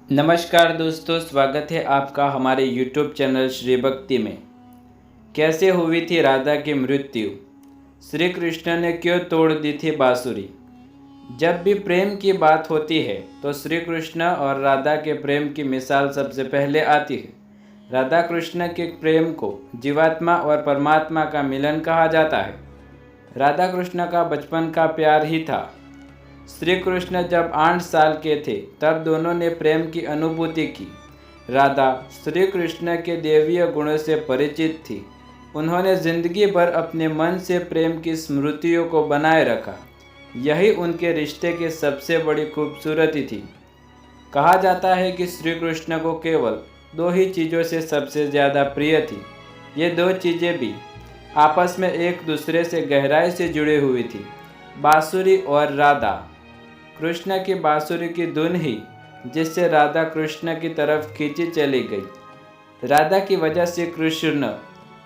नमस्कार दोस्तों, स्वागत है आपका हमारे YouTube चैनल श्री भक्ति में। कैसे हुई थी राधा की मृत्यु? श्री कृष्ण ने क्यों तोड़ दी थी बांसुरी? जब भी प्रेम की बात होती है तो श्री कृष्ण और राधा के प्रेम की मिसाल सबसे पहले आती है। राधा कृष्ण के प्रेम को जीवात्मा और परमात्मा का मिलन कहा जाता है। राधा कृष्ण का बचपन का प्यार ही था। श्री कृष्ण जब 8 साल के थे तब दोनों ने प्रेम की अनुभूति की। राधा श्री कृष्ण के दैवीय गुणों से परिचित थी। उन्होंने जिंदगी भर अपने मन से प्रेम की स्मृतियों को बनाए रखा। यही उनके रिश्ते की सबसे बड़ी खूबसूरती थी। कहा जाता है कि श्री कृष्ण को केवल 2 ही चीज़ों से सबसे ज़्यादा प्रिय थी। ये 2 चीज़ें भी आपस में एक दूसरे से गहराई से जुड़ी हुई थी, बांसुरी और राधा। कृष्ण की बांसुरी की धुन ही जिससे राधा कृष्ण की तरफ खींची चली गई। राधा की वजह से कृष्ण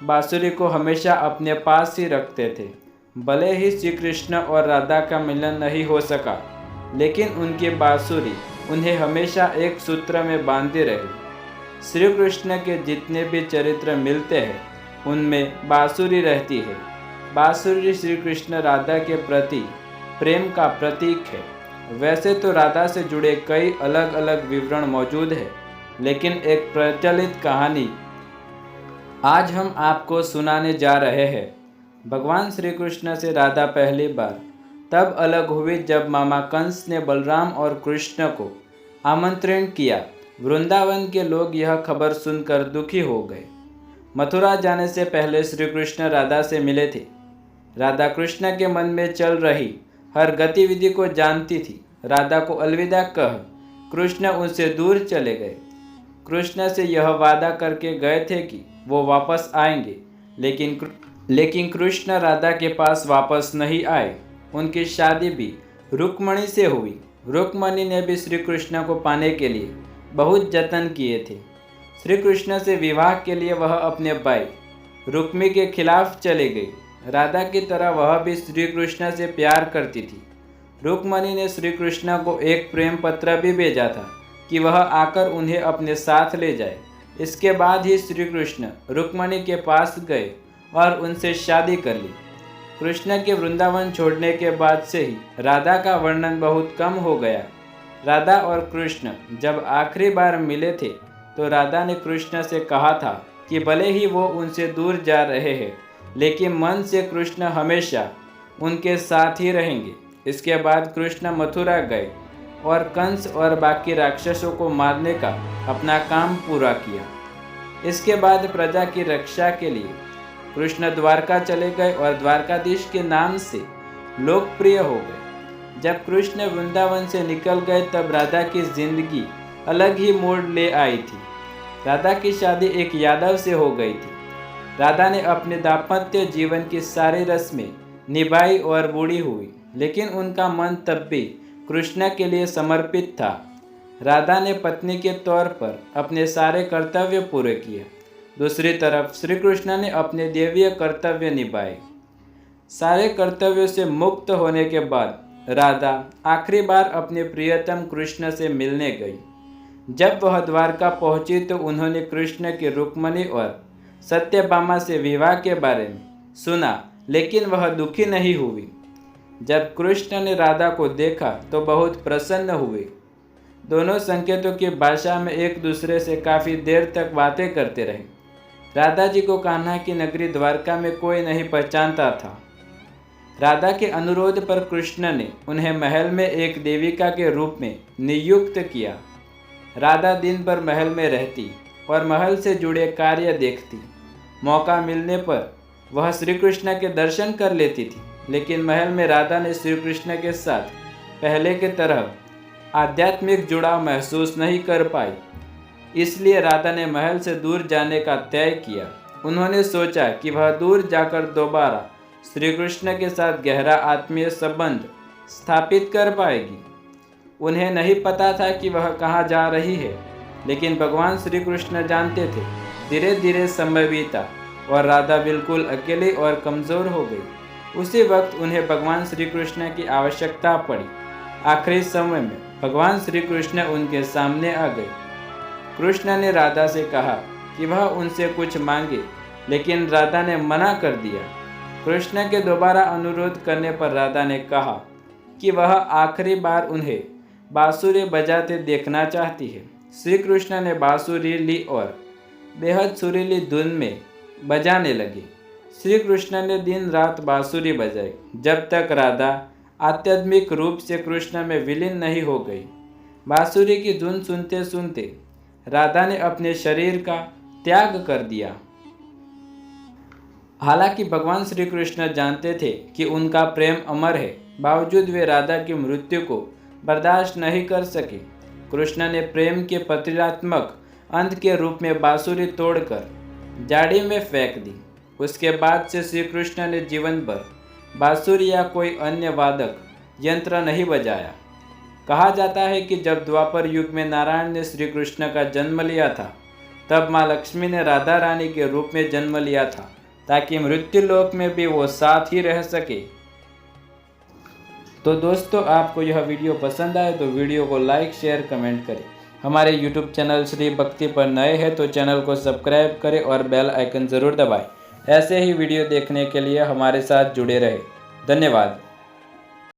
बांसुरी को हमेशा अपने पास ही रखते थे। भले ही श्री कृष्ण और राधा का मिलन नहीं हो सका, लेकिन उनकी बांसुरी उन्हें हमेशा एक सूत्र में बांधे रही। श्री कृष्ण के जितने भी चरित्र मिलते हैं उनमें बांसुरी रहती है। बांसुरी श्री कृष्ण राधा के प्रति प्रेम का प्रतीक है। वैसे तो राधा से जुड़े कई अलग अलग विवरण मौजूद हैं, लेकिन एक प्रचलित कहानी आज हम आपको सुनाने जा रहे हैं। भगवान श्री कृष्ण से राधा पहली बार तब अलग हुई जब मामा कंस ने बलराम और कृष्ण को आमंत्रण किया। वृंदावन के लोग यह खबर सुनकर दुखी हो गए। मथुरा जाने से पहले श्री कृष्ण राधा से मिले थे। राधा कृष्ण के मन में चल रही हर गतिविधि को जानती थी। राधा को अलविदा कह कृष्ण उनसे दूर चले गए। कृष्ण से यह वादा करके गए थे कि वो वापस आएंगे, लेकिन कृष्ण राधा के पास वापस नहीं आए। उनकी शादी भी रुक्मणी से हुई। रुक्मणी ने भी श्री कृष्ण को पाने के लिए बहुत जतन किए थे। श्री कृष्ण से विवाह के लिए वह अपने भाई रुक्मी के खिलाफ चले गई। राधा की तरह वह भी श्री कृष्ण से प्यार करती थी। रुक्मणी ने श्री कृष्ण को एक प्रेम पत्र भी भेजा था कि वह आकर उन्हें अपने साथ ले जाए। इसके बाद ही श्री कृष्ण रुक्मणी के पास गए और उनसे शादी कर ली। कृष्ण के वृंदावन छोड़ने के बाद से ही राधा का वर्णन बहुत कम हो गया। राधा और कृष्ण जब आखिरी बार मिले थे तो राधा ने कृष्ण से कहा था कि भले ही वो उनसे दूर जा रहे हैं, लेकिन मन से कृष्ण हमेशा उनके साथ ही रहेंगे। इसके बाद कृष्ण मथुरा गए और कंस और बाकी राक्षसों को मारने का अपना काम पूरा किया। इसके बाद प्रजा की रक्षा के लिए कृष्ण द्वारका चले गए और द्वारकाधीश के नाम से लोकप्रिय हो गए। जब कृष्ण वृंदावन से निकल गए तब राधा की जिंदगी अलग ही मोड़ ले आई थी। राधा की शादी एक यादव से हो गई थी। राधा ने अपने दाम्पत्य जीवन की सारी रस्में निभाई और बूढ़ी हुई, लेकिन उनका मन तब भी कृष्ण के लिए समर्पित था। राधा ने पत्नी के तौर पर अपने सारे कर्तव्य पूरे किए। दूसरी तरफ श्री कृष्ण ने अपने दैवीय कर्तव्य निभाए। सारे कर्तव्यों से मुक्त होने के बाद राधा आखिरी बार अपने प्रियतम कृष्ण से मिलने गई। जब वह द्वारका पहुंची तो उन्होंने कृष्ण की रुक्मणी और सत्यभामा से विवाह के बारे में सुना, लेकिन वह दुखी नहीं हुई। जब कृष्ण ने राधा को देखा तो बहुत प्रसन्न हुए। दोनों संकेतों की भाषा में एक दूसरे से काफ़ी देर तक बातें करते रहे। राधा जी को कान्हा की नगरी द्वारका में कोई नहीं पहचानता था। राधा के अनुरोध पर कृष्ण ने उन्हें महल में एक देविका के रूप में नियुक्त किया। राधा दिन भर महल में रहती और महल से जुड़े कार्य देखती। मौका मिलने पर वह श्री कृष्ण के दर्शन कर लेती थी, लेकिन महल में राधा ने श्री कृष्ण के साथ पहले की तरह आध्यात्मिक जुड़ाव महसूस नहीं कर पाई। इसलिए राधा ने महल से दूर जाने का तय किया। उन्होंने सोचा कि वह दूर जाकर दोबारा श्री कृष्ण के साथ गहरा आत्मीय संबंध स्थापित कर पाएगी। उन्हें नहीं पता था कि वह कहाँ जा रही है, लेकिन भगवान श्री कृष्ण जानते थे। धीरे धीरे समय बीता और राधा बिल्कुल अकेली और कमज़ोर हो गई। उसी वक्त उन्हें भगवान श्री कृष्ण की आवश्यकता पड़ी। आखिरी समय में भगवान श्री कृष्ण उनके सामने आ गए। कृष्ण ने राधा से कहा कि वह उनसे कुछ मांगे, लेकिन राधा ने मना कर दिया। कृष्ण के दोबारा अनुरोध करने पर राधा ने कहा कि वह आखिरी बार उन्हें बांसुरी बजाते देखना चाहती है। श्री कृष्ण ने बांसुरी ली और बेहद सुरीली धुन में बजाने लगे। श्री कृष्ण ने दिन रात बांसुरी बजाई, जब तक राधा आध्यात्मिक रूप से कृष्ण में विलीन नहीं हो गई। बांसुरी की धुन सुनते सुनते राधा ने अपने शरीर का त्याग कर दिया। हालांकि भगवान श्री कृष्ण जानते थे कि उनका प्रेम अमर है, बावजूद वे राधा की मृत्यु को बर्दाश्त नहीं कर सके। कृष्ण ने प्रेम के प्रतीकात्मक अंत के रूप में बांसुरी तोड़कर झाड़ी में फेंक दी। उसके बाद से श्री कृष्ण ने जीवन भर बांसुरी या कोई अन्य वादक यंत्र नहीं बजाया। कहा जाता है कि जब द्वापर युग में नारायण ने श्री कृष्ण का जन्म लिया था, तब माँ लक्ष्मी ने राधा रानी के रूप में जन्म लिया था, ताकि मृत्यु लोक में भी वो साथ ही रह सके। तो दोस्तों, आपको यह वीडियो पसंद आए तो वीडियो को लाइक, शेयर, कमेंट करें। हमारे यूट्यूब चैनल श्री भक्ति पर नए हैं तो चैनल को सब्सक्राइब करें और बेल आइकन ज़रूर दबाएं। ऐसे ही वीडियो देखने के लिए हमारे साथ जुड़े रहें। धन्यवाद।